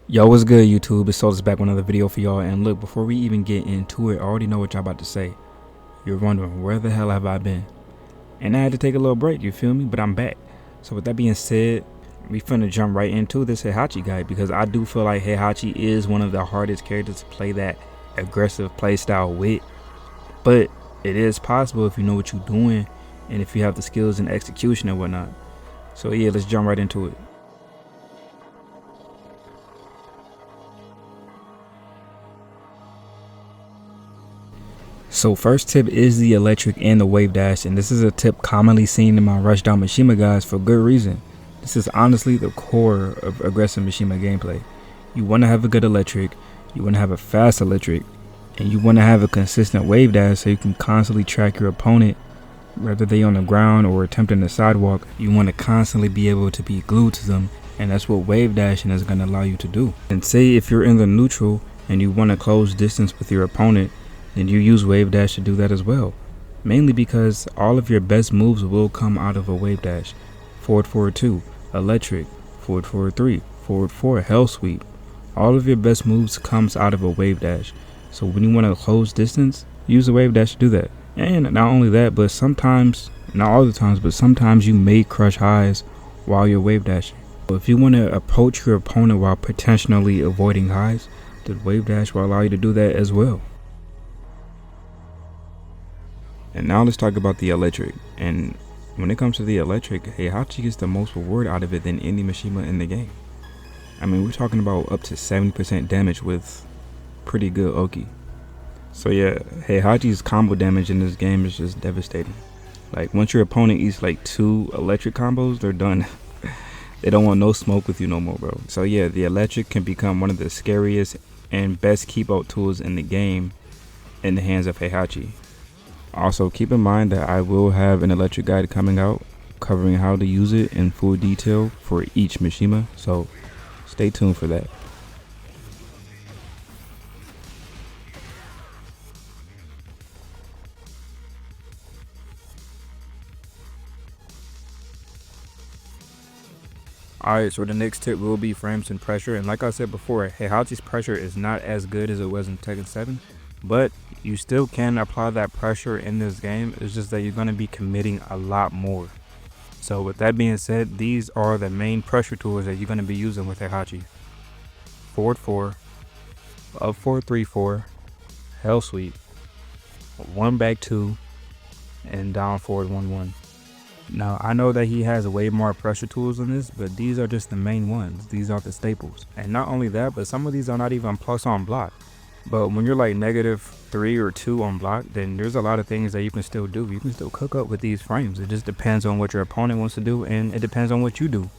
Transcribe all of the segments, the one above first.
Yo, what's good, YouTube? It's Soldiers back with another video for y'all. And look, before we even get into it, I already know what y'all about to say. You're wondering, where the hell have I been? And I had to take a little break, you feel me? But I'm back. So with that being said, we finna jump right into this Heihachi guide, because I do feel like Heihachi is one of the hardest characters to play that aggressive playstyle with. But it is possible if you know what you're doing and if you have the skills and execution and whatnot. So yeah, let's jump right into it. So first tip is the electric and the wave dash, and this is a tip commonly seen in my Rushdown Mishima guides for good reason. This is honestly the core of aggressive Mishima gameplay. You want to have a good electric, you want to have a fast electric, and you want to have a consistent wave dash so you can constantly track your opponent, whether they on the ground or attempting the sidewalk. You want to constantly be able to be glued to them, and that's what wave dashing is going to allow you to do. And say if you're in the neutral and you want to close distance with your opponent, then you use wave dash to do that as well. Mainly because all of your best moves will come out of a wave dash. Forward 4-2, electric, forward 4-3, forward 4, hell sweep. All of your best moves comes out of a wave dash. So when you want to close distance, use a wave dash to do that. And not only that, but sometimes, not all the times, but sometimes you may crush highs while you're wave dashing. So if you want to approach your opponent while potentially avoiding highs, the wave dash will allow you to do that as well. And now let's talk about the electric. And when it comes to the electric, Heihachi gets the most reward out of it than any Mishima in the game. I mean, we're talking about up to 70% damage with pretty good Oki. So yeah, Heihachi's combo damage in this game is just devastating. Like, once your opponent eats like 2 electric combos, they're done. They don't want no smoke with you no more, bro. So yeah, the electric can become one of the scariest and best keep out tools in the game in the hands of Heihachi. Also, keep in mind that I will have an electric guide coming out covering how to use it in full detail for each Mishima, so stay tuned for that. Alright, so the next tip will be frames and pressure, and like I said before, Heihachi's pressure is not as good as it was in Tekken 7, but you still can apply that pressure in this game. It's just that you're going to be committing a lot more. So with that being said, these are the main pressure tools that you're going to be using with Heihachi. Forward 4, up 4-3-4, hell sweep, 1 back 2, and down forward 1-1. Now, I know that he has way more pressure tools in this, but these are just the main ones. These are the staples. And not only that, but some of these are not even plus on block. But when you're like -3 or 2 on block, then there's a lot of things that you can still do. You can still cook up with these frames. It just depends on what your opponent wants to do, and it depends on what you do.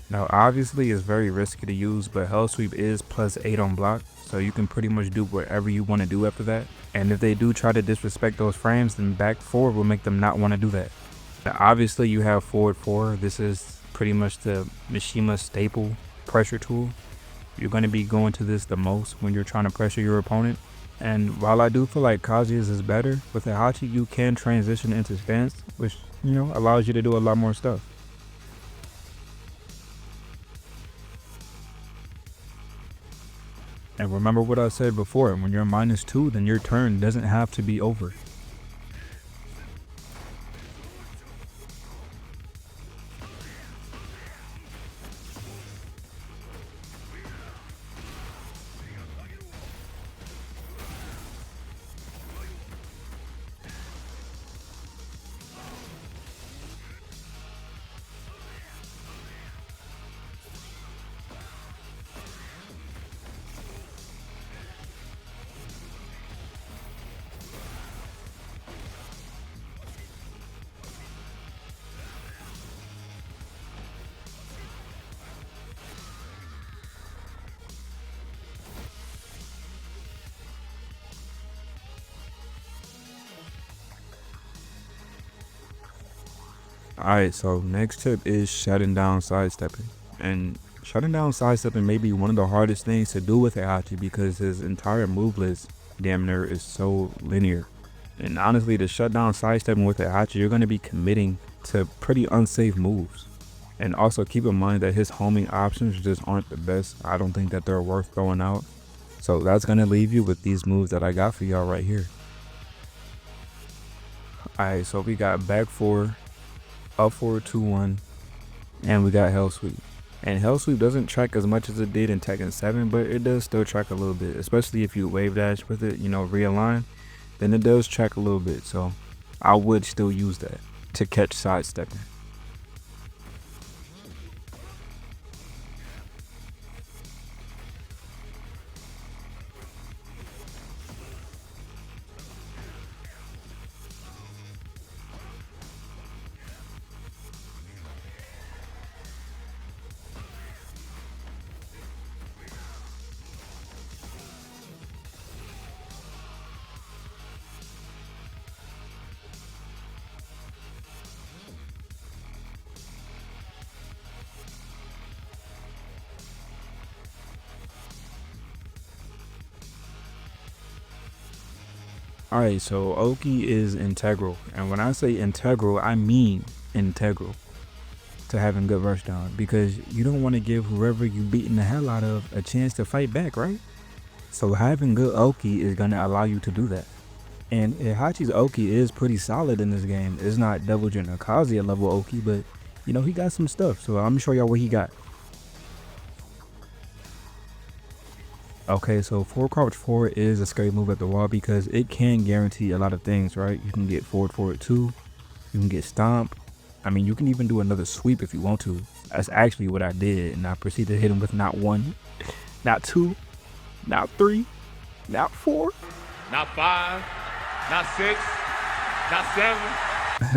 Now, obviously, it's very risky to use, but hell sweep is +8 on block, so you can pretty much do whatever you want to do after that. And if they do try to disrespect those frames, then back 4 will make them not want to do that. Now, obviously, you have forward 4. This is pretty much the Mishima staple pressure tool. You're going to be going to this the most when you're trying to pressure your opponent. And while I do feel like Kazuya's is better, with Heihachi you can transition into stance, which, you know, allows you to do a lot more stuff. And remember what I said before, when you're -2, then your turn doesn't have to be over. Alright, so next tip is shutting down sidestepping. And shutting down sidestepping may be one of the hardest things to do with Heihachi because his entire move list damn near is so linear. And honestly, to shut down sidestepping with Heihachi, you're going to be committing to pretty unsafe moves. And also keep in mind that his homing options just aren't the best. I don't think that they're worth throwing out. So that's going to leave you with these moves that I got for y'all right here. Alright, so we got back 4, up 4, 2-1, and we got Hell Sweep. And Hell Sweep doesn't track as much as it did in Tekken 7, but it does still track a little bit, especially if you wave dash with it, you know, realign, then it does track a little bit. So I would still use that to catch sidestepping. Alright, so Oki is integral, and when I say integral, I mean integral to having good Rushdown, because you don't want to give whoever you beating the hell out of a chance to fight back, right? So having good Oki is going to allow you to do that. And Heihachi's Oki is pretty solid in this game. It's not Devil Jin or Kazuya level Oki, but you know, he got some stuff. So I'm gonna show y'all what he got. Okay, so forward crouch forward is a scary move at the wall because it can guarantee a lot of things, right? You can get forward 2, you can get stomp. I mean, you can even do another sweep if you want to. That's actually what I did, and I proceeded to hit him with not 1, not 2, not 3, not 4, not 5, not 6, not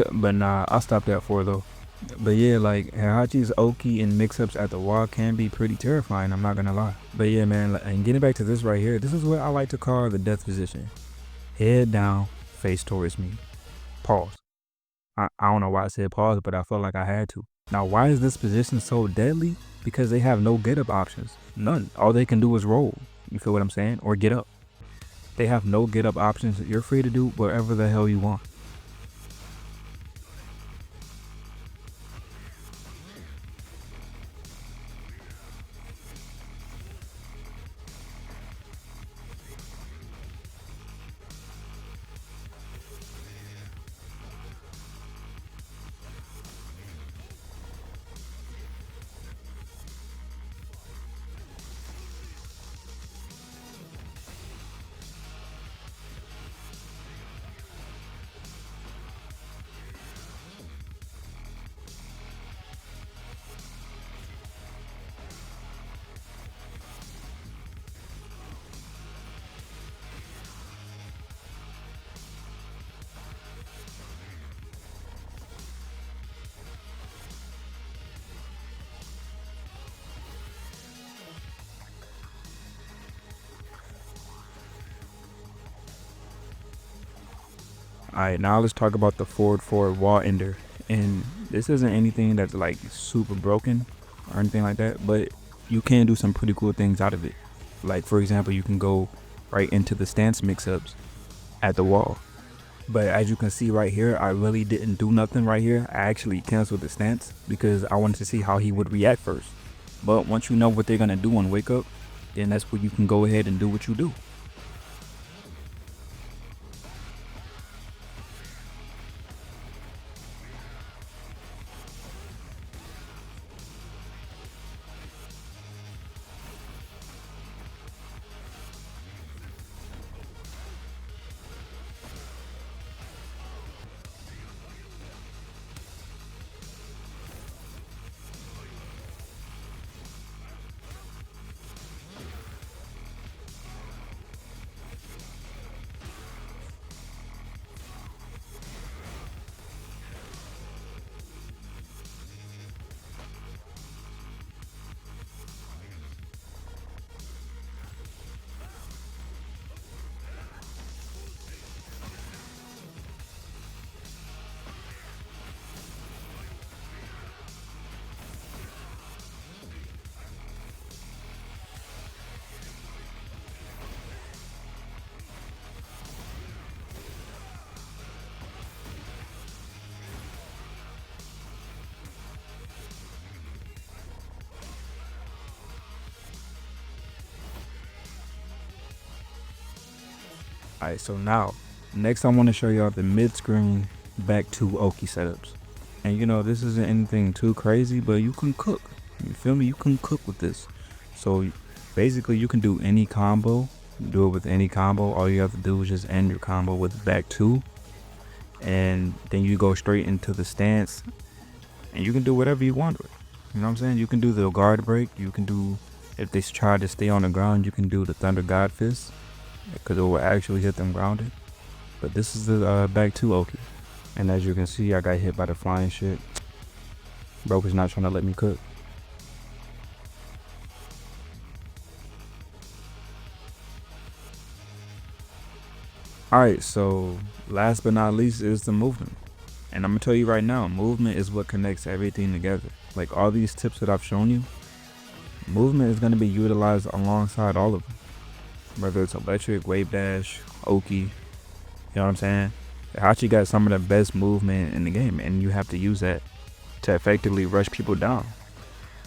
7. But nah, I'll stop that 4 though. But yeah, like Heihachi's Oki and mix-ups at the wall can be pretty terrifying, I'm not gonna lie. But yeah, man, and getting back to this right here, this is what I like to call the death position. Head down, face towards me. Pause. I don't know why I said pause, but I felt like I had to. Now, why is this position so deadly? Because they have no get up options. None. All they can do is roll. You feel what I'm saying? Or get up. They have no get up options. You're free to do whatever the hell you want. Alright, now let's talk about the forward wall ender. And this isn't anything that's like super broken or anything like that, but you can do some pretty cool things out of it. Like for example, you can go right into the stance mix-ups at the wall. But as you can see right here, I really didn't do nothing right here. I actually canceled the stance because I wanted to see how he would react first. But once you know what they're gonna do on wake up, then that's where you can go ahead and do what you do. Alright, so now, next I want to show y'all the mid-screen back 2 Oki setups. And you know, this isn't anything too crazy, but you can cook. You feel me? You can cook with this. So basically you can do any combo, do it with any combo. All you have to do is just end your combo with back 2. And then you go straight into the stance. And you can do whatever you want with it. You know what I'm saying? You can do the guard break. You can do, if they try to stay on the ground, you can do the Thunder God Fist, because it will actually hit them grounded. But this is the back 2 Oki. And as you can see, I got hit by the flying shit. Bro was not trying to let me cook. Alright, so last but not least is the movement. And I'm gonna tell you right now, movement is what connects everything together. Like all these tips that I've shown you, movement is gonna be utilized alongside all of them. Whether it's electric, wave dash, Oki, you know what I'm saying? Heihachi got some of the best movement in the game, and you have to use that to effectively rush people down.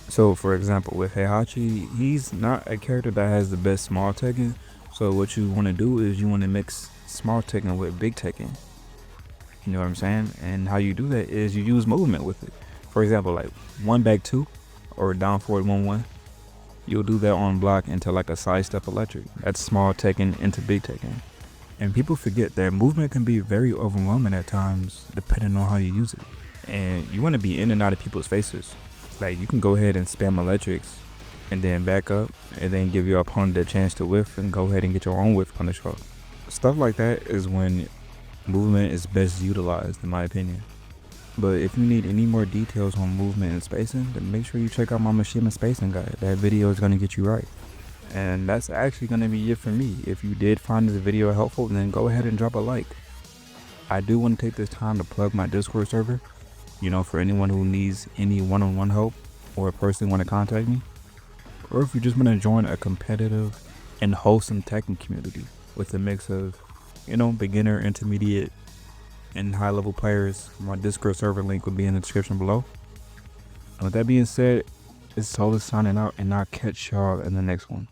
So for example, with Heihachi, he's not a character that has the best small Tekken. So what you want to do is you want to mix small Tekken with big Tekken. You know what I'm saying? And how you do that is you use movement with it. For example, like 1 back 2 or down forward 1-1. You'll do that on block into like a side step electric. That's small Tekken into big Tekken. And people forget that movement can be very overwhelming at times depending on how you use it. And you want to be in and out of people's faces. Like you can go ahead and spam electrics and then back up and then give your opponent a chance to whiff and go ahead and get your own whiff punish off. Stuff like that is when movement is best utilized in my opinion. But if you need any more details on movement and spacing, then make sure you check out my Mishima spacing guide. That video is going to get you right. And that's actually going to be it for me. If you did find this video helpful, then go ahead and drop a like. I do want to take this time to plug my Discord server. You know, for anyone who needs any one-on-one help or personally want to contact me. Or if you just want to join a competitive and wholesome Tekken community with a mix of, you know, beginner, intermediate, and high-level players, my Discord server link will be in the description below. And with that being said, it's Solus signing out, and I'll catch y'all in the next one.